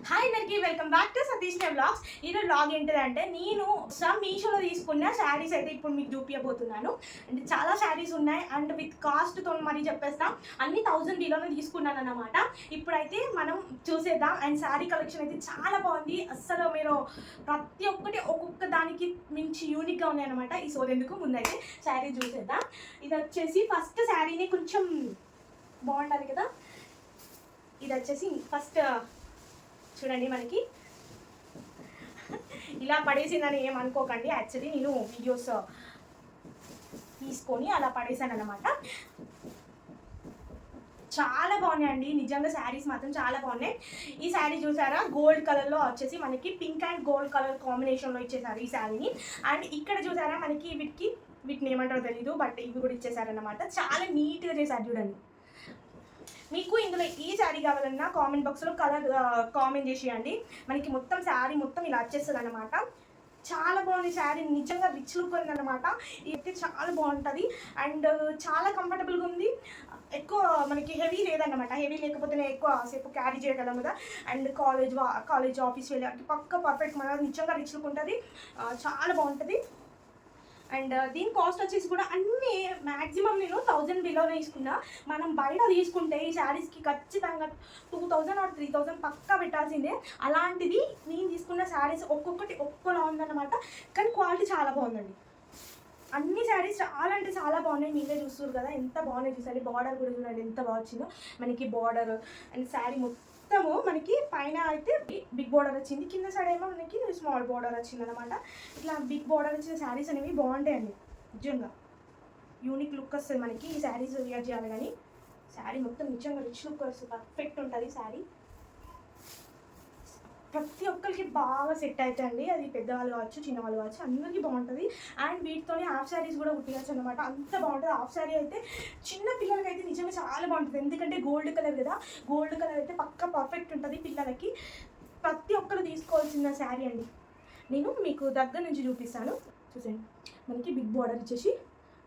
Hi అందరికి welcome back to Satish vlogs. ఈరోజు vlog ఏంటిదంటే నేను మీషోలో తీసుకున్న శారీస్ అయితే ఇప్పుడు మీకు చూపించబోతున్నాను. అంటే చాలా శారీస్ ఉన్నాయి అండ్ విత్ కాస్ట్తో మరీ చెప్పేస్తా. అన్ని 1000 బిలోనే తీసుకున్నాను అన్నమాట. ఇప్పుడైతే మనం చూసేద్దాం. అండ్ శారీ కలెక్షన్ అయితే చాలా బాగుంది. అస్సలు మీరు ప్రతి ఒక్కటి ఒక్కొక్క దానికి మించి యూనిక్గా ఉన్నాయి అనమాట. ఈ సోదెందుకు ముందైతే శారీ చూసేద్దాం. ఇది వచ్చేసి ఫస్ట్ శారీని కొంచెం బాగుండాలి కదా. ఇది వచ్చేసి ఫస్ట్ చూడండి, మనకి ఇలా పడేసిందని ఏమనుకోకండి. యాక్చువల్లీ నేను వీడియోస్ తీసుకొని అలా పడేసాను అనమాట. చాలా బాగున్నాయండి నిజంగా. శారీస్ మాత్రం చాలా బాగున్నాయి. ఈ శారీ చూసారా, గోల్డ్ కలర్లో వచ్చేసి మనకి పింక్ అండ్ గోల్డ్ కలర్ కాంబినేషన్లో ఇచ్చేసారు ఈ శారీని. అండ్ ఇక్కడ చూసారా, మనకి వీటిని ఏమంటారో తెలీదు, బట్ ఇవి కూడా ఇచ్చేసారనమాట. చాలా నీట్గా చేశారు చూడండి. మీకు ఇందులో ఈ శారీ కావాలన్నా కామెంట్ బాక్స్లో కలర్ కామెంట్ చేసేయండి. మనకి మొత్తం శారీ మొత్తం ఇలా వచ్చేస్తుంది అనమాట. చాలా బాగుంది శారీ, నిజంగా రిచ్ లుక్ ఉంది అనమాట. ఇది చాలా బాగుంటుంది అండ్ చాలా కంఫర్టబుల్గా ఉంది. ఎక్కువ మనకి హెవీ లేదన్నమాట. హెవీ లేకపోతేనే ఎక్కువ సేపు క్యారీ చేయగలం కదా. అండ్ కాలేజ్ ఆఫీస్ వెళ్ళి పక్క పర్ఫెక్ట్ మన నిజంగా రిచ్ లుక్ ఉంటుంది. చాలా బాగుంటుంది. అండ్ దీని కాస్ట్ వచ్చేసి కూడా అన్నీ మ్యాక్సిమం నేను 1000 బిలోనే తీసుకున్నా. మనం బయట తీసుకుంటే ఈ శారీస్కి ఖచ్చితంగా 2000 ఆర్ 3000 పక్కా పెట్టాల్సిందే. అలాంటిది నేను తీసుకున్న శారీస్ ఒక్కొక్కటి ఒక్కోలా ఉందన్నమాట. కానీ క్వాలిటీ చాలా బాగుందండి. అన్ని శారీస్ చాలా అంటే చాలా బాగున్నాయి. మీరే చూస్తారు కదా ఎంత బాగున్నాయి. చూసారి బార్డర్ కూడా చూడండి ఎంత బాగా వచ్చిందో. మనకి బార్డర్ అండ్ శారీ మొత్తము మనకి పైన అయితే బిగ్ బార్డర్ వచ్చింది, కింద సైడ్ ఏమో మనకి స్మాల్ బార్డర్ వచ్చింది అనమాట. ఇట్లా బిగ్ బార్డర్ వచ్చిన శారీస్ అనేవి బాగుంటాయండి. నిజంగా యూనిక్ లుక్ వస్తుంది మనకి ఈ శారీస్ వేర్ చేయాలి. కానీ శారీ మొత్తం నిజంగా రిచ్ లుక్ వస్తుంది, పర్ఫెక్ట్ ఉంటుంది శారీ. ప్రతి ఒక్కరికి బాగా సెట్ అవుతాయండి. అది పెద్దవాళ్ళు కావచ్చు చిన్నవాళ్ళు కావచ్చు అందరికీ బాగుంటుంది. అండ్ వీటితోనే హాఫ్ శారీస్ కూడా కుట్టియచ్చు అనమాట. అంత బాగుంటుంది. హాఫ్ శారీ అయితే చిన్న పిల్లలకి అయితే నిజంగా చాలా బాగుంటుంది. ఎందుకంటే గోల్డ్ కలర్ కదా, గోల్డ్ కలర్ అయితే పక్కా పర్ఫెక్ట్ ఉంటుంది పిల్లలకి. ప్రతి ఒక్కరు తీసుకోవాల్సిన శారీ అండి. నేను మీకు దగ్గర నుంచి చూపిస్తాను. చూసండి, మనకి బిగ్ బార్డర్ ఇచ్చేసి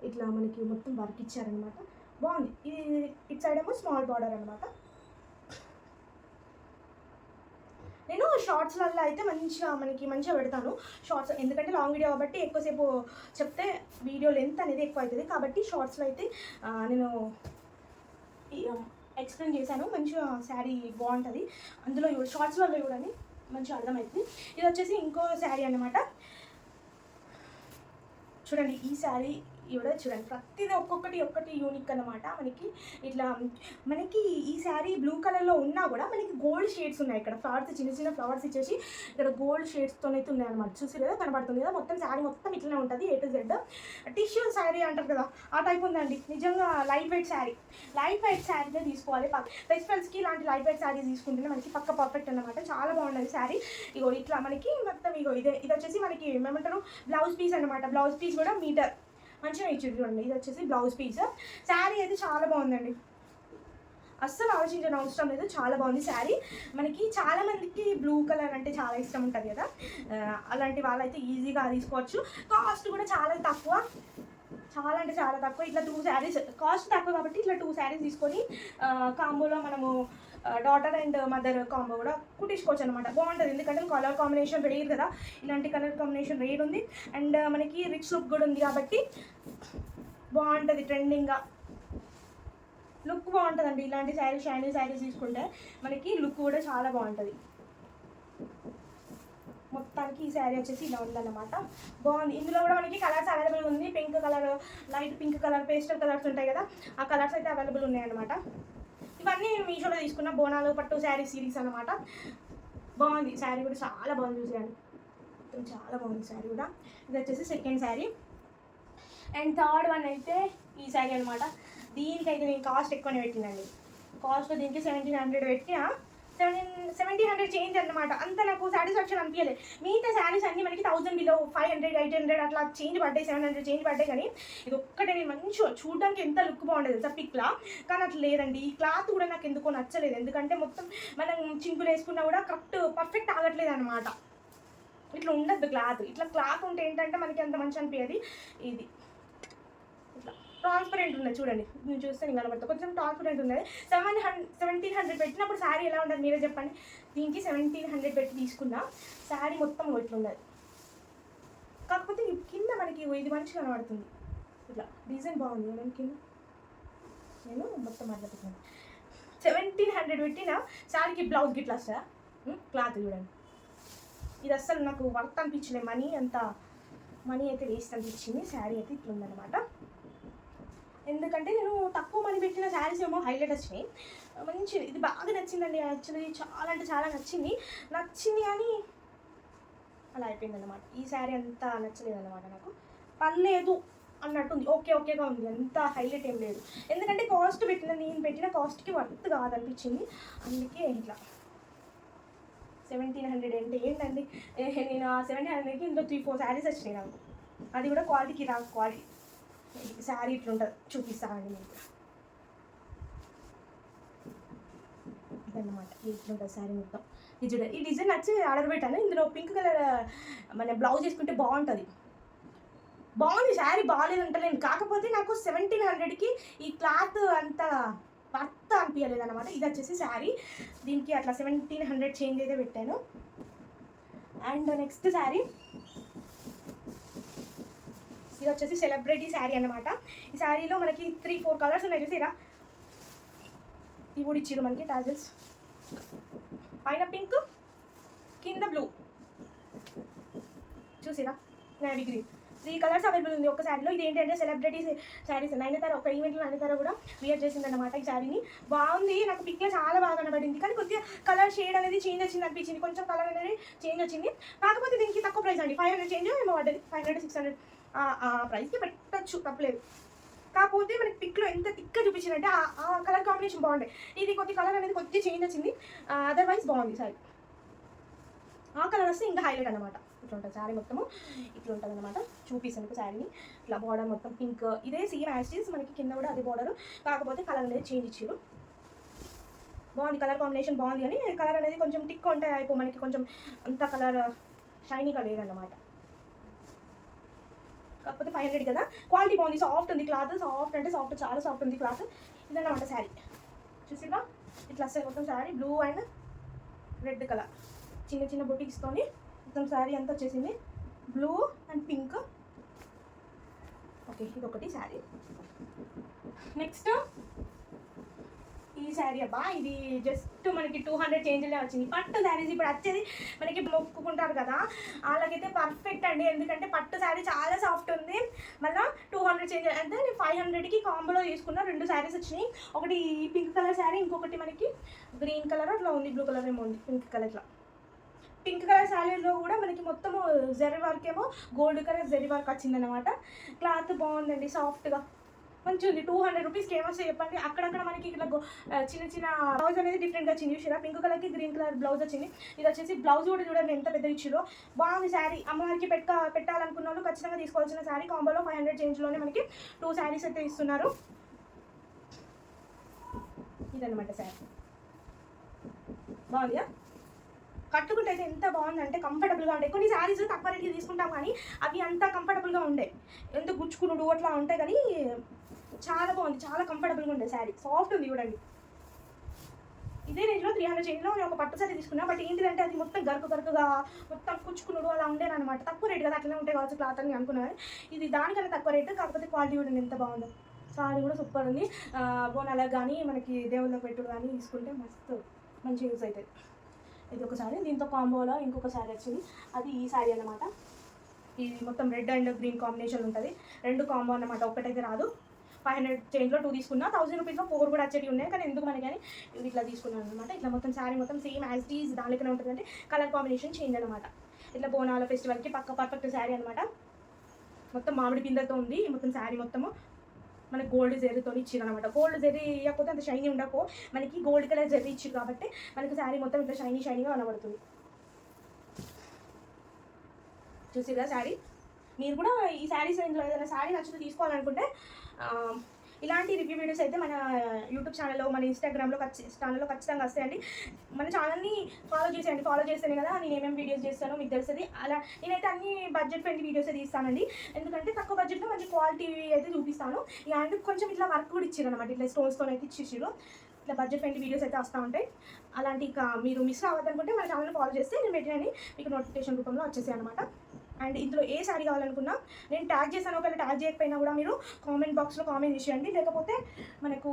ఇట్లా మనకి మొత్తం వర్క్ ఇచ్చారనమాట. బాగుంది. ఇది ఇటు సైడ్ ఏమో స్మాల్ బార్డర్ అనమాట. నేను షార్ట్స్లలో అయితే మంచిగా పెడతాను షార్ట్స్, ఎందుకంటే లాంగ్ వీడియో కాబట్టి ఎక్కువసేపు చెప్తే వీడియో లెంత్ అనేది ఎక్కువ అవుతుంది. కాబట్టి షార్ట్స్లో అయితే నేను ఎక్స్ప్లెయిన్ చేశాను. మంచిగా శారీ బాగుంటుంది. అందులో షార్ట్స్లలో చూడండి మంచిగా అర్థమవుతుంది. ఇది వచ్చేసి ఇంకో శారీ అన్నమాట. చూడండి ఈ శారీ ఇవిడ చూడండి, ప్రతిదీ ఒక్కొక్కటి యూనిక్ అన్నమాట. మనకి ఈ శారీ బ్లూ కలర్లో ఉన్నా కూడా మనకి గోల్డ్ షేడ్స్ ఉన్నాయి. ఇక్కడ ఫ్లవర్స్ చిన్న ఫ్లవర్స్ ఇచ్చేసి ఇక్కడ గోల్డ్ షేడ్స్తో అయితే ఉన్నాయి అనమాట. చూసి కదా, కనబడుతుంది కదా. మొత్తం శారీ మొత్తం ఇట్లనే ఉంటుంది A to Z. Tissue sari అంటారు కదా, ఆ టైప్ ఉందండి. నిజంగా లైట్ వెయిట్ శారీనే తీసుకోవాలి. ఫెస్టివల్స్కి ఇలాంటి లైట్ వెయిట్ శారీస్ తీసుకుంటేనే మనకి పక్క పర్ఫెక్ట్ అనమాట. చాలా బాగుంటుంది శారీ. ఇగో ఇట్లా మనకి మొత్తం ఇది వచ్చేసి మనకి ఏమంటారు బ్లౌజ్ పీస్ అనమాట. బ్లౌజ్ పీస్ కూడా మీటర్ మంచిగా ఇచ్చింది చూడండి. ఇది వచ్చేసి బ్లౌజ్ పీస్. శారీ అయితే చాలా బాగుందండి, అస్సలు ఆలోచించిన అవసరం లేదు. చాలా బాగుంది శారీ. మనకి చాలా మందికి బ్లూ కలర్ అంటే చాలా ఇష్టం ఉంటుంది కదా, అలాంటి వాళ్ళైతే ఈజీగా తీసుకోవచ్చు. కాస్ట్ కూడా చాలా తక్కువ, చాలా అంటే చాలా తక్కువ. ఇట్లా 2 శారీస్ కాస్ట్ తక్కువ కాబట్టి ఇట్లా 2 శారీస్ తీసుకొని కాంబోలో మనము డాటర్ అండ్ మదర్ కాంబో కూడా కుట్టించుకోవచ్చు అనమాట. బాగుంటుంది. ఎందుకంటే కలర్ కాంబినేషన్ రేర్ కదా, ఇలాంటి కలర్ కాంబినేషన్ రేర్ ఉంది. అండ్ మనకి రిచ్ లుక్ కూడా ఉంది కాబట్టి బాగుంటుంది. ట్రెండింగ్గా లుక్ బాగుంటుందండి. ఇలాంటి షైనీ శారీస్ తీసుకుంటే మనకి లుక్ కూడా చాలా బాగుంటుంది. మొత్తానికి ఈ శారీ వచ్చేసి ఇలా ఉందన్నమాట. బాగుంది. ఇందులో కూడా మనకి కలర్స్ అవైలబుల్ ఉంది. Pink colour, light pink colour, pastel colours ఉంటాయి కదా, ఆ కలర్స్ అయితే అవైలబుల్ ఉన్నాయన్నమాట. ఇవన్నీ నేను మీషోలో తీసుకున్న బోనాలు పట్టు శారీ సిరీస్ అనమాట. బాగుంది శారీ కూడా, చాలా బాగుంది. చూసాను చాలా బాగుంది శారీ కూడా. ఇది వచ్చేసి second sari. And third one అయితే ఈ శారీ అనమాట. దీనికైతే నేను కాస్ట్ ఎక్కువనే పెట్టినండి. కాస్ట్ దీనికి 1700 పెట్టి 1700 చేంజ్ అనమాట. అంత నాకు సాటిస్ఫాక్షన్ అనిపించలేదు. మిగతా శారీస్ అన్నీ మనకి 1000 బిలో 500 800 అట్లా చేంజ్ పడ్డాయి, 700 చేంజ్ పడ్డాయి. కానీ ఇది ఒక్కటే నేను మంచిగా చూడడానికి ఎంత లుక్ బాగుండేది సార్ పిక్లా. కానీ అట్లా లేదండి. ఈ క్లాత్ కూడా నాకు ఎందుకో నచ్చలేదు. ఎందుకంటే మొత్తం మనం చింపులు వేసుకున్నా కూడా కరెక్ట్ పర్ఫెక్ట్ ఆగట్లేదు అనమాట. ఇట్లా ఉండద్దు క్లాత్. ఇట్లా క్లాత్ ఉంటే ఏంటంటే మనకి అంత మంచి అనిపించేది. ఇది ఇట్లా ట్రాన్స్పరెంట్ ఉన్నది చూడండి, నేను చూస్తే నేను కనబడతా కొంచెం ట్రాన్స్పరెంట్ ఉన్నది. 1700 పెట్టినప్పుడు శారీ ఎలా ఉండదు మీరే చెప్పండి. దీనికి 1700 పెట్టి తీసుకున్నా శారీ మొత్తం ఇట్లున్నది. కాకపోతే కింద మనకి ఇది మంచిగా కనబడుతుంది, ఇట్లా డిజైన్ బాగుంది. నేను కింద నేను మొత్తం మాట్లాడుతున్నాను. 1700 పెట్టిన శారీకి బ్లౌజ్ గిట్లా వస్తుందా? క్లాత్ చూడండి, ఇది అస్సలు నాకు వర్త్ అనిపించలే. మనీ అయితే వేస్ట్ అనిపించింది. శారీ అయితే ఇట్లుందనమాట. ఎందుకంటే నేను తక్కువ మనీ పెట్టిన శారీస్ ఏమో హైలైట్ వచ్చినాయి. మంచి ఇది బాగా నచ్చిందండి. యాక్చువల్లీ చాలా అంటే చాలా నచ్చింది కానీ అలా అయిపోయింది అనమాట. ఈ శారీ అంతా నచ్చలేదు అనమాట నాకు. పర్లేదు అన్నట్టుంది, ఓకేగా ఉంది, అంత హైలైట్ ఏం లేదు. ఎందుకంటే నేను పెట్టిన కాస్ట్కి వర్త్ కాదనిపించింది. అందుకే ఇట్లా 1700 అంటే ఏంటండి, నేను ఆ 1700కి ఇందులో 3-4 శారీస్ వచ్చినాయి నాకు. అది కూడా క్వాలిటీకి క్వాలిటీ శారీ ఇట్లుంటుంది, చూపిస్తానండి మీకు. ఇదన్నమాట, ఇట్లుంటుంది శారీ మొత్తం. ఇది చూడండి, ఈ డిజైన్ నచ్చి ఆర్డర్ పెట్టాను. ఇందులో పింక్ కలర్ మన బ్లౌజ్ వేసుకుంటే బాగుంటుంది. బాగుంది శారీ, బాగాలేదంటలేను. కాకపోతే నాకు 1700కి ఈ క్లాత్ అంత వర్త్ అనిపించలేదు అనమాట. ఇది వచ్చేసి శారీ, దీనికి అట్లా 1700 చేంజ్ అయితే పెట్టాను. అండ్ నెక్స్ట్ శారీ ఇది వచ్చేసి సెలబ్రిటీ శారీ అనమాట. ఈ శారీలో మనకి 3-4 కలర్స్ ఉన్నాయి చూసిరా. ఇవి కూడా ఇచ్చిరు మనకి టాజల్స్, పైన పింక్ కింద బ్లూ చూసిరా, నేవీ గ్రీన్, 3 కలర్స్ అవైలబుల్ ఉంది ఒక శారీలో. ఇది ఏంటంటే సెలబ్రిటీ శారీస్. నైనతార ఒక ఈవెంట్లో నైనతార కూడా వియర్ చేసిందన్నమాట ఈ శారీని. బాగుంది, నాకు పిక్లో చాలా బాగా కనబడింది. కానీ కొద్దిగా కలర్ షేడ్ అనేది చేంజ్ వచ్చింది అనిపించింది, కొంచెం కలర్ అనేది చేంజ్ వచ్చింది. కాకపోతే దీనికి తక్కువ ప్రైస్ అండి, 500 చేంజ్ ఏమో పడ్డది. 500-600 ఆ ప్రైస్కి పెట్టచ్చు, తప్పలేదు. కాకపోతే మనకి పిక్లో ఎంత థిక్గా చూపించిందంటే ఆ కలర్ కాంబినేషన్ బాగుండే. ఇది కొద్ది కలర్ అనేది కొద్దిగా చేంజ్ వచ్చింది, అదర్వైజ్ బాగుంది సారీ. ఆ కలర్ వస్తే ఇంకా హైలైట్ అనమాట. ఇట్లా ఉంటుంది శారీ మొత్తము, ఇట్లా ఉంటుంది అనమాట. చూపిస్తాను శారీని. ఇట్లా బార్డర్ మొత్తం పింక్, ఇదే సేమ్ యాస్టీస్ మనకి కింద కూడా అదే బార్డర్, కాకపోతే కలర్ అనేది చేంజ్ ఇచ్చారు. బాగుంది, కలర్ కాంబినేషన్ బాగుంది. కానీ కలర్ అనేది కొంచెం టిక్ ఉంటే అయిపో, మనకి కొంచెం అంత కలర్ షైనీగా లేదన్నమాట. కాకపోతే 500 కదా, క్వాలిటీ బాగుంది, సాఫ్ట్ ఉంది క్లాత్. సాఫ్ట్ అంటే సాఫ్ట్, చాలా సాఫ్ట్ ఉంది క్లాత్. ఇదన్నమాట శారీ. చూసిగా ఇట్లా వస్తాయి మొత్తం sari. Blue and red colour చిన్న చిన్న బుటీస్తోని మొత్తం శారీ అంతా వచ్చేసింది. Blue and pink. ఓకే, ఇది ఒకటి శారీ. నెక్స్ట్ ఈ శారీ అబ్బా, ఇది జస్ట్ మనకి 200 చేంజ్లే వచ్చింది. పట్టు శారీస్ ఇప్పుడు వచ్చేది మనకి మొక్కుకుంటారు కదా, వాళ్ళకైతే పర్ఫెక్ట్ అండి. ఎందుకంటే పట్టు శారీ చాలా సాఫ్ట్ ఉంది. మళ్ళీ 200 చేంజ్ అంటే నేను 500కి కాంబోలో తీసుకున్న 2 శారీస్ వచ్చినాయి. ఒకటి పింక్ కలర్ శారీ, ఇంకొకటి మనకి గ్రీన్ కలర్ అట్లా ఉంది, బ్లూ కలర్ ఏమో ఉంది, పింక్ కలర్. ఇట్లా పింక్ కలర్ శారీలో కూడా మనకి మొత్తము జరీ వర్క్ ఏమో గోల్డ్ కలర్ జరీ వర్క్ వచ్చిందనమాట. క్లాత్ బాగుందండి, సాఫ్ట్గా మంచిగా ఉంది. 200 రూపీస్కి ఏమొస్తాయి చెప్పండి. అక్కడక్కడ మనకి ఇట్లా చిన్న చిన్న బ్లౌజ్ అనేది డిఫరెంట్గా వచ్చింది చూసిరా. పింక్ కలర్కి గ్రీన్ కలర్ బ్లౌజ్ వచ్చింది. ఇది వచ్చేసి బ్లౌజ్ కూడా చూడండి ఎంత పెద్ద ఇచ్చిరో, బాగుంది శారీ. అమ్మవారికి పెట్టాలనుకున్న వాళ్ళు ఖచ్చితంగా తీసుకోవాల్సిన శారీ. కాంబోలో 500 చేంజ్లోనే మనకి 2 శారీస్ అయితే ఇస్తున్నారు. ఇదన్నమాట శారీ, బాగుందిగా. కట్టుకుంటే అయితే ఎంత బాగుందంటే కంఫర్టబుల్గా ఉంటాయి. కొన్ని శారీస్ తక్కువ రేట్కి తీసుకుంటాం కానీ అవి అంత కంఫర్టబుల్గా ఉండే, ఎంత గుచ్చుకునుడు అట్లా ఉంటాయి. కానీ చాలా బాగుంది, చాలా కంఫర్టబుల్గా ఉండే శారీ, సాఫ్ట్ ఉంది చూడండి. ఇదే రేంజ్లో 300 చేంజ్లో నేను ఒక పట్టు శారీ తీసుకున్నా. బట్ ఏంటిదంటే అది మొత్తం గరుకుగా మొత్తం కుచ్చుకునుడు అలా ఉండేనమాట. తక్కువ రేటు కదా, అట్లనే ఉంటాయి కావచ్చు క్లాత్ అని అనుకున్నాను. ఇది దానికన్నా తక్కువ రేటు, కాకపోతే క్వాలిటీ కూడా ఎంత బాగుందో. శారీ కూడా సూపర్ ఉంది. బోనాలకు కానీ మనకి దేవుళ్ళకి పెట్టుడు కానీ తీసుకుంటే మస్తు మంచి యూజ్ అవుతుంది. ఇది ఒక శారీ, దీంతో కాంబోలో ఇంకొక శారీ వచ్చింది, అది ఈ శారీ అన్నమాట. ఇది మొత్తం రెడ్ అండ్ గ్రీన్ కాంబినేషన్ ఉంటుంది, 2 కాంబో అన్నమాట, ఒక్కటైతే రాదు. 500 చేంజ్లో 2 తీసుకున్నా, 1000 రూపీస్లో 4 కూడా వచ్చేవి ఉన్నాయి. కానీ ఎందుకు మనకి కానీ ఇది ఇట్లా తీసుకున్నాను అనమాట. ఇట్లా మొత్తం శారీ మొత్తం సేమ్ యాజ్ ఈజ్ దానికనే ఉంటుందంటే కలర్ కాంబినేషన్ చేంజ్ అనమాట. ఇట్లా బోనాల ఫెస్టివల్కి పర్ఫెక్ట్ శారీ అనమాట. మొత్తం మామిడి పిందెలతో ఉంది మొత్తం శారీ. మొత్తము మనకి గోల్డ్ జెర్రీతో ఇచ్చారు అనమాట. గోల్డ్ జెర్రీ ఇవ్వకపోతే అంత షైనీ ఉండకపో, మనకి గోల్డ్ కలర్ జెర్రీ ఇచ్చారు కాబట్టి మనకి శారీ మొత్తం ఇట్లా షైనీగా కనబడుతుంది. చూసిరా శారీ. మీరు కూడా ఈ శారీస్ ఇందులో ఏదైనా శారీ నచ్చుతూ తీసుకోవాలనుకుంటే ఇలాంటి రివ్యూ వీడియోస్ అయితే మన యూట్యూబ్ ఛానల్లో, మన ఇన్స్టాగ్రామ్లో ఛానల్లో ఖచ్చితంగా వస్తాయండి. మన ఛానల్ని ఫాలో చేసేయండి. ఫాలో చేస్తేనే కదా నేను ఏమేమి వీడియోస్ చేస్తానో మీకు తెలుస్తుంది. అలా నేనైతే అన్ని బడ్జెట్ ఫ్రెండ్లీ వీడియోస్ తీస్తానండి. ఎందుకంటే తక్కువ బడ్జెట్లో మంచి క్వాలిటీ అయితే చూపిస్తాను. అండ్ కొంచెం ఇట్లా వర్క్ కూడా ఇచ్చారు అనమాట, ఇట్లా స్టోన్స్తో అయితే ఇచ్చేసారు. ఇట్లా బడ్జెట్ ఫ్రెండ్లీ వీడియోస్ అయితే వస్తూ ఉంటాయి. అలాంటి మీరు మిస్ అవ్వద్దనుకుంటే మన ఛానల్ని ఫాలో చేస్తే నేను పెట్టినని మీకు నోటిఫికేషన్ రూపంలో వచ్చేసాయి అనమాట. అండ్ ఇందులో ఏ శారీ కావాలనుకున్నా నేను ట్యాగ్ చేశాను. ఒకవేళ ట్యాగ్ చేయకపోయినా కూడా మీరు కామెంట్ బాక్స్లో కామెంట్ చేసేయండి. లేకపోతే మనకు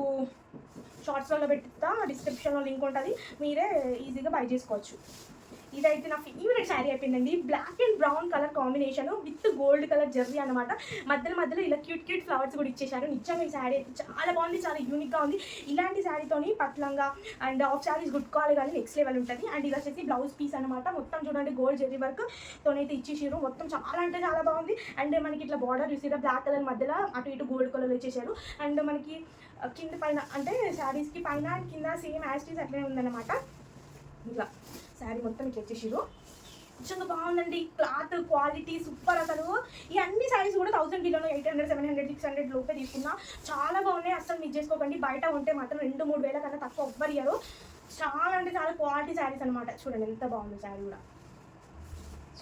షార్ట్స్లలో పెడతా, డిస్క్రిప్షన్లో లింక్ ఉంటుంది, మీరే ఈజీగా బై చేసుకోవచ్చు. ఇదైతే నా ఫేవరెట్ శారీ అయిపోయిందండి. Black and brown colour combination with gold colour zari అనమాట. మధ్యలో ఇలా క్యూట్ ఫ్లవర్స్ కూడా ఇచ్చేసారు. నిజంగా ఈ శారీ అయితే చాలా బాగుంది, చాలా యూనిక్గా ఉంది. ఇలాంటి శారీతోని పట్లంగా అండ్ హాఫ్ శారీస్ గుట్టుకోవాలి కానీ నెక్స్ట్ లెవెల్ ఉంటుంది. అండ్ ఇది వచ్చేసి బ్లౌజ్ పీస్ అనమాట. మొత్తం చూడండి గోల్డ్ జెర్రీ వర్క్ తోనైతే ఇచ్చేసారు. మొత్తం చాలా అంటే చాలా బాగుంది. అండ్ మనకి ఇట్లా బార్డర్ చూసారా, బ్లాక్ కలర్ మధ్యలో అటు ఇటు గోల్డ్ కలర్ ఇచ్చేసారు. అండ్ మనకి కింద పైన అంటే శారీస్కి పైన కింద సేమ్ యాస్టీస్ అట్లనే ఉందన్నమాట. ఇట్లా శారీ మొత్తం ఇట్లా వచ్చేసారు. నిజంగా బాగుందండి. Cloth quality super. అసలు ఈ అన్ని శారీస్ కూడా 1000 బిలోలో 800, 700, 600 లోపే తీసుకున్నా. చాలా బాగున్నాయి, అసలు మిస్ చేసుకోకండి. బయట ఉంటే మాత్రం 2-3 వేల కన్నా తక్కువ ఎవ్వరు ఇయ్యరు. చాలా అంటే చాలా క్వాలిటీ శారీస్ అనమాట. చూడండి ఎంత బాగుంది శారీ కూడా.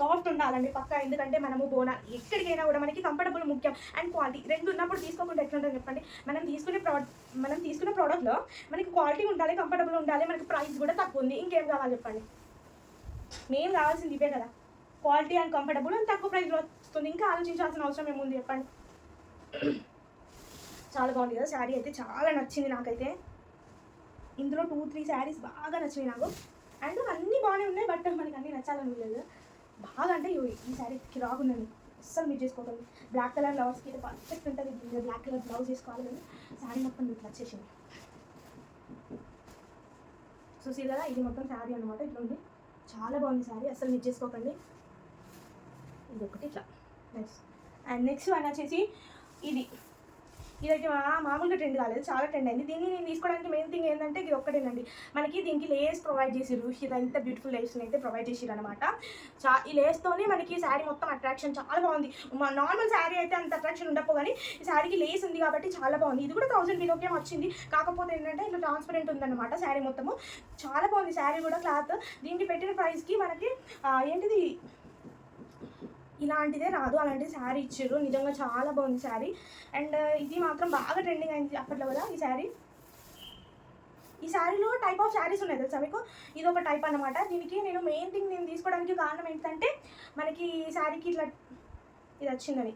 సాఫ్ట్ ఉండాలండి పక్కా. ఎందుకంటే మనము బోనాలు ఎక్కడికైనా కూడా మనకి కంఫర్టబుల్ ముఖ్యం అండ్ క్వాలిటీ రెండు ఉన్నప్పుడు తీసుకోకుండా ఎట్లుంటుంది చెప్పండి. మనం తీసుకునే ప్రోడక్ట్లో మనకి క్వాలిటీ ఉండాలి, కంఫర్టబుల్ ఉండాలి, మనకి ప్రైస్ కూడా తక్కువ ఉంది. ఇంకేం కావాలి చెప్పండి. మెయిన్ కావాల్సింది ఇవే కదా, క్వాలిటీ అండ్ కంఫర్టబుల్ అండ్ తక్కువ ప్రైస్లో వస్తుంది. ఇంకా ఆలోచించాల్సిన అవసరం ఏముంది చెప్పండి. చాలా బాగుంది కదా శారీ అయితే, చాలా నచ్చింది నాకైతే. ఇందులో 2-3 శారీస్ బాగా నచ్చినాయి నాకు. అండ్ అన్నీ బాగానే ఉన్నాయి, బట్ మనకి అన్నీ నచ్చాలని లేదు. బాగా అంటే ఈ శారీ కిరాకుందండి, అస్సలు మీరు చేసుకోకండి. బ్లాక్ కలర్ బ్లౌజ్కి అయితే పర్ఫెక్ట్ ఉంటుంది. బ్లాక్ కలర్ బ్లౌజ్ వేసుకోవాలి కానీ శారీ మొత్తం మీకు నచ్చేసింది. చూసి కదా, ఇది మొత్తం శారీ అనమాట. ఇట్లా ఉంది, చాలా బాగుంది శారీ, అస్సలు మిస్ చేసుకోకండి. ఇది ఒకటి ఇట్లా నెక్స్ట్. అండ్ నెక్స్ట్ వన్ వచ్చేసి ఇదైతే మామూలుగా ట్రెండ్ కాలేదు, చాలా ట్రెండ్ అయింది. దీన్ని నేను తీసుకోవడానికి మెయిన్ థింగ్ ఏంటంటే ఇది ఒక్కటేనండి. మనకి దీనికి లేస్ ప్రొవైడ్ చేసిర్రు. ఇదంతా బ్యూటిఫుల్ లేస్ని అయితే ప్రొవైడ్ చేసిర్రు అనమాట. ఈ లేస్తోనే మనకి శారీ మొత్తం అట్రాక్షన్ చాలా బాగుంది. నార్మల్ శారీ అయితే అంత అట్రాక్షన్ ఉండకపో కానీ ఈ శారీకి లేస్ ఉంది కాబట్టి చాలా బాగుంది. ఇది కూడా 1000 బిలోకే వచ్చింది. కాకపోతే ఏంటంటే ఇట్లా ట్రాన్స్పరెంట్ ఉందన్నమాట శారీ మొత్తము. చాలా బాగుంది శారీ కూడా. క్లాత్ దీనికి పెట్టిన ప్రైస్కి మనకి ఏంటిది ఇలాంటిదే రాదు, అలాంటి శారీ ఇచ్చారు. నిజంగా చాలా బాగుంది శారీ. అండ్ ఇది మాత్రం బాగా ట్రెండింగ్ అయింది అప్పట్లో కదా ఈ శారీ. ఈ శారీలో టైప్ ఆఫ్ శారీస్ ఉన్నాయి తెలుసా మీకు. ఇది ఒక టైప్ అనమాట. దీనికి నేను మెయిన్ థింగ్ నేను తీసుకోవడానికి కారణం ఏంటంటే మనకి ఈ శారీకి ఇట్లా ఇది వచ్చిందని,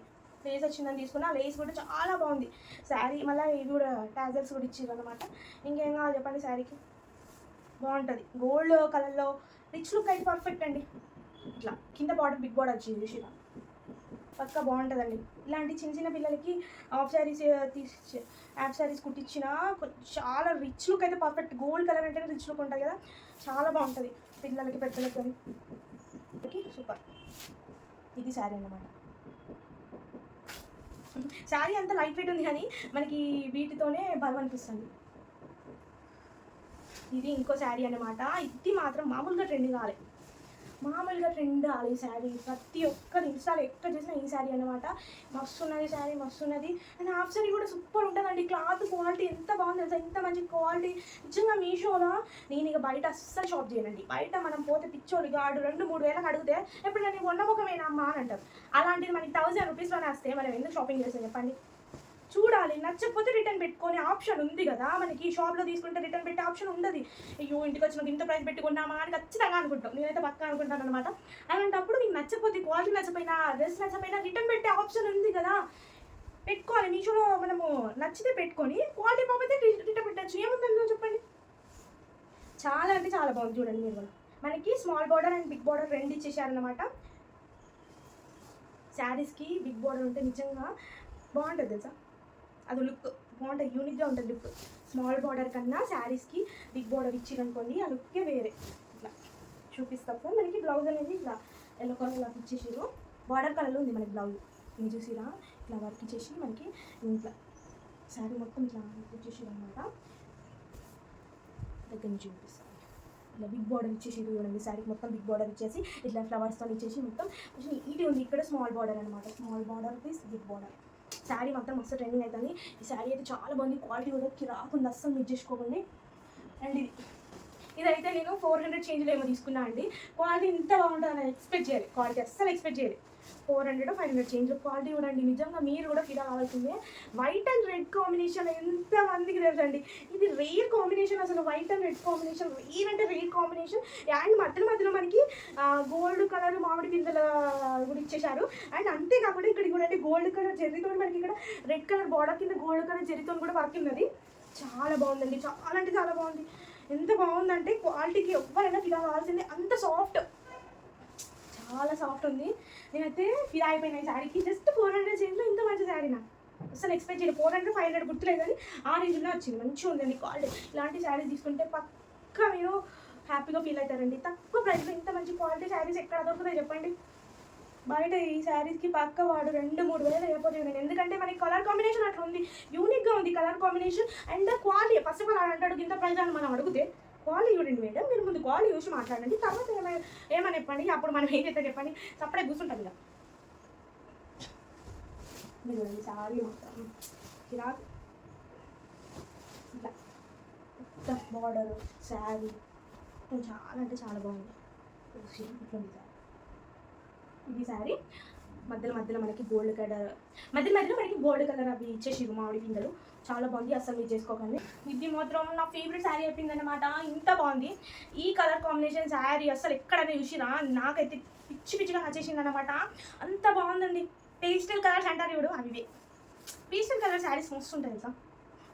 లేస్ వచ్చిందని తీసుకున్నా. లేస్ కూడా చాలా బాగుంది శారీ. మళ్ళీ ఇవి కూడా టాజల్స్ కూడా ఇచ్చారు అనమాట. ఇంకేం కావాలి చెప్పండి, శారీకి బాగుంటుంది. గోల్డ్ కలర్లో రిచ్ లుక్ అయితే పర్ఫెక్ట్ అండి. ఇట్లా కింద బార్డర్ బిగ్ బార్డర్ వచ్చింది చూసిరా, పక్కా బాగుంటుందండి. ఇలాంటి చిన్న పిల్లలకి హాఫ్ శారీస్ కుట్టించిన చాలా రిచ్ లుక్ అయితే పర్ఫెక్ట్. గోల్డ్ కలర్ అంటే రిచ్ లుక్ ఉంటుంది కదా, చాలా బాగుంటుంది పిల్లలకి పెద్దలకి కానీ. సూపర్. ఇది శారీ అన్నమాట. శారీ అంతా లైట్ వెయిట్ ఉంది కానీ మనకి వీటితోనే బలం అనిపిస్తుంది. ఇది ఇంకో శారీ అన్నమాట. ఇది మాత్రం మామూలుగా ట్రెండ్ కావాలి ఈ శారీ. ప్రతి ఒక్కరు ఇన్స్టాలో ఎక్కడ చేసినా ఈ శారీ అనమాట. మస్తు ఉన్నది శారీ, మస్తు ఉన్నది. అండ్ హాఫ్ శారీ కూడా సూపర్ ఉంటుందండి. క్లాత్ క్వాలిటీ ఎంత బాగుంది తెలుసా, ఎంత మంచి క్వాలిటీ. నిజంగా మీషోలో నేను ఇక బయట అస్సలు షాప్ చేయనండి. బయట మనం పోతే పిచ్చోడు గాడు 2-3 వేలకు అడిగితే ఎప్పుడు నేను వండముఖమేనా అమ్మా అని అంటారు. అలాంటిది మనకి 1000 రూపీస్లోనే వస్తే మనం ఎందుకు షాపింగ్ చేస్తాం చెప్పండి. చూడాలి, నచ్చకపోతే రిటర్న్ పెట్టుకొని ఆప్షన్ ఉంది కదా మనకి. షాప్లో తీసుకుంటే రిటర్న్ పెట్టే ఆప్షన్ ఉండదు. అయ్యో ఇంటికి వచ్చిన ఇంత ప్రైస్ పెట్టుకున్నామా అని ఖచ్చితంగా అనుకుంటాం. నేనైతే పక్కా అనుకుంటాను అనమాట. అలాంటప్పుడు మీకు నచ్చకపోతే, క్వాలిటీ నచ్చపోయినా, డ్రెస్ నచ్చపోయినా రిటర్న్ పెట్టే ఆప్షన్ ఉంది కదా, పెట్టుకోవాలి. మీషోలో మనము నచ్చితే పెట్టుకొని, క్వాలిటీ బాగుంటే రిటర్న్ పెట్టచ్చు. ఏముందో చెప్పండి. చాలా అంటే చాలా బాగుంది. చూడండి మీరు కూడా మనకి small border and big border రెండు ఇచ్చేసారనమాట. శారీస్కి బిగ్ బార్డర్ ఉంటే నిజంగా బాగుంటుంది తెలుసా, అది లుక్ బాగుంటుంది, యూనిక్గా ఉంటుంది లుక్. స్మాల్ బార్డర్ కన్నా శారీస్కి బిగ్ బార్డర్ ఇచ్చిరనుకోండి, ఆ లుక్కే వేరే. ఇట్లా చూపిస్తప్పుడు మనకి బ్లౌజ్ అనేది ఇట్లా ఎల్లో కలర్ ఇలా ఇచ్చేసారు. బార్డర్ కలర్లో ఉంది మనకి బ్లౌజ్. ఇది చూసిరా, ఇట్లా వర్క్ ఇచ్చేసి మనకి ఇట్లా శారీ మొత్తం ఇట్లా ఇచ్చేసారు అనమాట. దగ్గర నుంచి చూపిస్తాను. ఇట్లా బిగ్ బార్డర్ ఇచ్చేసి చూడండి, శారీకి మొత్తం బిగ్ బార్డర్ ఇచ్చేసి ఇట్లా ఫ్లవర్స్తో ఇచ్చేసి మొత్తం నీట్గా ఉంది. ఇక్కడ స్మాల్ బార్డర్ అనమాట. Small border plus big border sari మాత్రం మస్తు ట్రెండింగ్ అవుతుంది. ఈ శారీ అయితే చాలా బాగుంది, క్వాలిటీ కూడా కిరాకుంది, అస్సలు మిస్ చేసుకోకండి. అండ్ ఇదైతే నేను 400 చేంజ్లో ఏమో తీసుకున్నా అండి. క్వాలిటీ ఇంత బాగుంటుందని ఎక్స్పెక్ట్ చేయాలి, క్వాలిటీ అస్సలు ఎక్స్పెక్ట్ చేయాలి. 400 500 చేంజ్లో క్వాలిటీ కూడా అండి, నిజంగా మీరు కూడా ఫిదా కావాల్సిందే. వైట్ అండ్ రెడ్ కాంబినేషన్ ఎంతమందికి తెలుసండి, ఇది రేర్ కాంబినేషన్, అసలు white and red combination rare అంటే రేర్ కాంబినేషన్. అండ్ మధ్యలో మనకి గోల్డ్ కలర్ మామిడి పిందెల కూడా ఇచ్చేసారు. అండ్ అంతేకాకుండా ఇక్కడ కూడా అంటే గోల్డ్ కలర్ జెర్రీతో మనకి ఇక్కడ రెడ్ కలర్ బార్డర్ కింద గోల్డ్ కలర్ జెర్రీతో కూడా వర్క్ ఉన్నది. చాలా బాగుందండి, చాలా అంటే చాలా బాగుంది. ఎంత బాగుందంటే క్వాలిటీకి ఎవరైనా ఫిదా కావాల్సిందే, అంత సాఫ్ట్, చాలా సాఫ్ట్ ఉంది. నేనైతే ఫిదా అయిపోయినా ఈ శారీకి. జస్ట్ 400 చేంజ్లో ఇంత మంచి శారీ నాకు అసలు ఎక్స్పెక్ట్ చేయలేదు. 400 500 గుర్తులేదు కానీ ఆ రేంజ్లో వచ్చింది, మంచిగా ఉందండి క్వాలిటీ. ఇలాంటి శారీస్ తీసుకుంటే పక్కా మీరు హ్యాపీగా ఫీల్ అవుతారండి. తక్కువ ప్రైస్లో ఇంత మంచి క్వాలిటీ శారీస్ ఎక్కడ దొరుకుతాయి చెప్పండి. బయట ఈ శారీస్కి పక్క వాడు 2-3 వేలు అయిపోతుంది. ఎందుకంటే మనకి కలర్ కాంబినేషన్ అట్లా ఉంది, యూనిక్గా ఉంది colour combination. And quality first of all అంటాడు ఇంత ప్రైస్ అని మనం అడిగితే క్వాలిటీ చూడండి మేడం, మీరు ముందు క్వాలిటీ చూసి మాట్లాడండి, తర్వాత ఏమని చెప్పండి, అప్పుడు మనం ఏం చేస్తే చెప్పండి, సపడే కూర్చుంటుంది కదా. చూడండి శారీ మాత్రం కిరాక్, ఇట్లా బార్డర్ శారీ చాలా అంటే చాలా బాగుంది. ఇట్లా ఇది శారీ మధ్యలో మనకి గోల్డ్ కలర్, మధ్యలో మనకి గోల్డ్ కలర్ అవి ఇచ్చేసి మామిడి పిందెలు, చాలా బాగుంది, అస్సలు మీరు చేసుకోకండి. ఇది మాత్రం నా ఫేవరెట్ శారీ అయిపోయింది అనమాట. ఇంత బాగుంది ఈ కలర్ కాంబినేషన్ శారీ, అస్సలు ఎక్కడైనా చూసినా నాకైతే పిచ్చిగా నచ్చేసింది అనమాట. అంత బాగుందండి. పేస్టల్ కలర్స్ అంటారు ఇప్పుడు, అవి పేస్టల్ కలర్ శారీస్ మస్తుంటాయి సార్,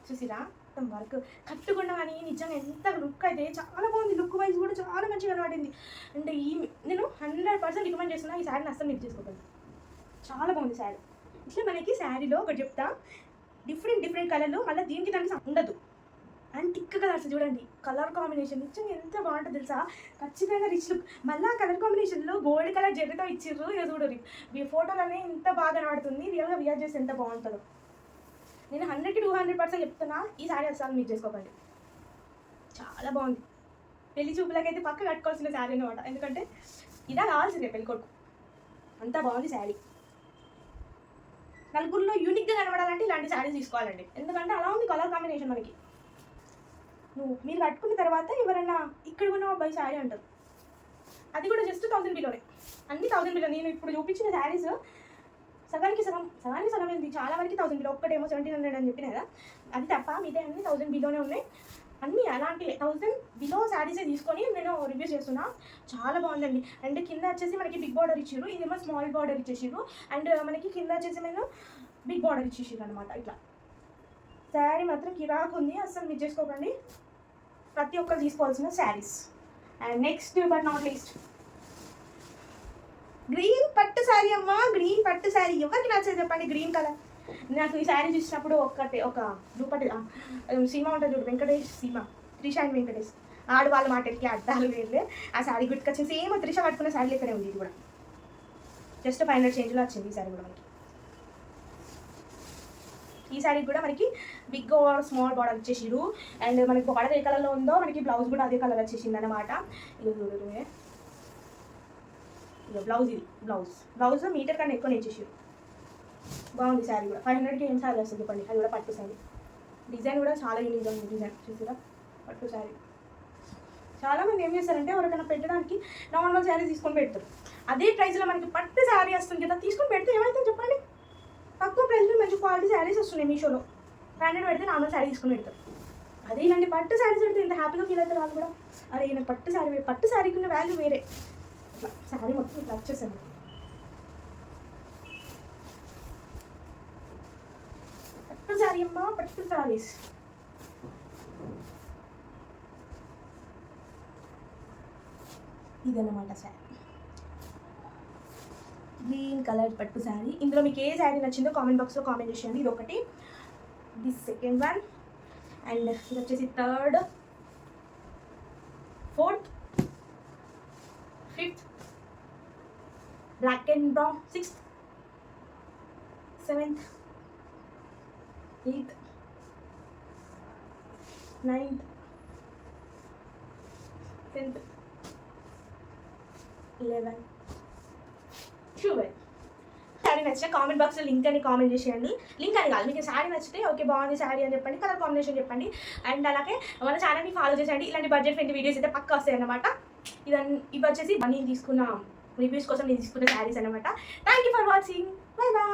చూసిరా మొత్తం వర్క్ కట్టుకున్నా కానీ నిజంగా ఎంత లుక్ అయితే చాలా బాగుంది. లుక్ వైజ్ కూడా చాలా మంచిగా కనబడింది. అంటే నేను 100% రికమెండ్ చేస్తున్నా ఈ శారీని, అస్సలు మీరు చేసుకోకండి, చాలా బాగుంది శారీ. ఇట్లా మనకి శారీలో ఒకటి చెప్తా, డిఫరెంట్ కలర్లు, మళ్ళీ దీనికి దానికి ఉండదు. అండ్ థిక్ కలర్స్ చూడండి, కలర్ కాంబినేషన్ నిజంగా ఎంత బాగుంటుంది తెలుసా, ఖచ్చితంగా రిచ్ లుక్. మళ్ళీ ఆ కలర్ కాంబినేషన్లో గోల్డ్ కలర్ జెర్రీతో ఇచ్చిర్రు. ఇక చూడండి మీ ఫోటోలోనే ఎంత బాగా కనబడుతుంది, రియల్గా వియర్ చేస్తే ఎంత బాగుంటుందో. నేను 100కి 200% చెప్తున్నా, ఈ శారీ అసలు మీరు చేసుకోకండి, చాలా బాగుంది. పెళ్లి చూపులకైతే పక్క కట్టుకోవాల్సిన శారీ అనమాట, ఎందుకంటే ఇదా కావాల్సిందే పెళ్లి కొడుకు, అంత బాగుంది శారీ. నలుగురిలో యూనిక్గా కనబడాలంటే ఇలాంటి శారీస్ తీసుకోవాలండి, ఎందుకంటే అలా ఉంది కలర్ కాంబినేషన్ మనకి. మీరు కట్టుకున్న తర్వాత ఎవరైనా ఇక్కడ ఉన్న అబ్బాయి శారీ అంటారు, అది కూడా జస్ట్ 1000 బిలోనే, అన్ని 1000 బిలో. నేను ఇప్పుడు చూపించిన శారీస్ సగానికి సగం ఉంది, చాలా వరకు 1000 బిలో. ఒక్కటేమో 1700 అని చెప్పిన కదా, అది తప్ప మిగతా అన్ని 1000 బిలోనే ఉన్నాయి. అన్నీ అలాంటి 1000 బిలో శారీసే తీసుకొని నేను రివ్యూ చేస్తున్నా. చాలా బాగుందండి. అండ్ కింద వచ్చేసి మనకి బిగ్ బార్డర్ ఇచ్చారు, ఇదేమో స్మాల్ బార్డర్ ఇచ్చేసారు. అండ్ మనకి కింద వచ్చేసి నేను బిగ్ బార్డర్ ఇచ్చేసారు అనమాట. ఇట్లా శారీ మాత్రం కిరాక్ ఉంది, అస్సలు మిస్ చేసుకోకండి, ప్రతి ఒక్కరు తీసుకోవాల్సిన saris. And next but not least green పట్టు శారీ అమ్మా. గ్రీన్ పట్టు శారీ ఎవరికి నచ్చదు చెప్పండి, గ్రీన్ కలర్. నాకు ఈ శారీ చూసినప్పుడు ఒక రూపటి సినిమా ఉంటుంది చూడు, వెంకటేష్ సినిమా, త్రిష అండ్ వెంకటేష్, ఆడవాళ్ళ మాటలకి అడ్డాలు వేళ్ళే, ఆ శారీ గుర్తుకొచ్చి సేమ్ త్రిష పట్టుకున్న శారీ ఇక్కడే ఉంది. ఇది కూడా జస్ట్ 500 చేంజ్లో వచ్చింది ఈ శారీ కూడా మనకి. ఈ శారీ కూడా మనకి బిగ్ స్మాల్ బార్డర్ వచ్చేసిరు. అండ్ మనకి బార్డర్ ఏ కలర్లో ఉందో మనకి బ్లౌజ్ కూడా అదే కలర్ వచ్చేసింది అనమాట. ఇది చూడరు, ఇక బ్లౌజ్ మీటర్ కన్నా ఎక్కువ నేర్చేసారు. బాగుంది శారీ కూడా. 500కి ఏం శారీ వస్తుంది చెప్పండి, అది కూడా పట్టు శారీ. డిజైన్ కూడా చాలా యూనిక్గా ఉంది, డిజైన్ చూసారా, పట్టు శారీ. చాలామంది ఏం చేస్తారంటే ఎవరికైనా పెట్టడానికి నార్మల్ శారీ తీసుకొని పెడతారు, అదే ప్రైస్లో మనకి పట్టు శారీ వస్తుంది కదా, తీసుకొని పెడితే ఏమైతే చెప్పండి, తక్కువ ప్రైస్లో మంచి క్వాలిటీ శారీస్ వస్తున్నాయి. మీషోలో 500 పెడితే నార్మల్ శారీ తీసుకొని పెడతారు. అదే ఇలాంటి పట్టు శారీస్ పెడితే ఇంత హ్యాపీగా ఫీల్ అవుతారు వాళ్ళు కూడా, అదే ఈయన పట్టు శారీకి ఉన్న వాల్యూ వేరే. శారీ మొత్తం ఇట్లా వచ్చేసాను. పట్టు శారీ అమ్మా, పట్టు శారీస్. ఇదన్నమాట శారీ, గ్రీన్ కలర్ పట్టు శారీ. ఇందులో మీకు ఏ శారీ నచ్చిందో కామెంట్ బాక్స్లో కామెంట్ చేయండి. ఇది ఒకటి, దిస్ సెకండ్ వన్, అండ్ ఇది వచ్చేసి third, fourth, fifth, black and brown, 6th, 7th, 8th, 9th, 10th, 11th, 12th. Sari నచ్చితే కామెంట్ బాక్స్లో లింక్ అని కామెంట్ చేసేయండి. లింక్ అని కాదు, మీకు శారీ నచ్చితే ఓకే బాగుంది శారీ అని చెప్పండి, కలర్ కాంబినేషన్ చెప్పండి. అండ్ అలాగే మన ఛానల్ని ఫాలో చేసేయండి. ఇలాంటి బడ్జెట్ ఫ్రెండ్లీ వీడియోస్ అయితే పక్కా వస్తాయి అనమాట. ఇవి వచ్చేసి నేను తీసుకున్న రివ్యూస్ కోసం నేను తీసుకున్న శారీస్ అనమాట. Thank you for watching. Bye bye.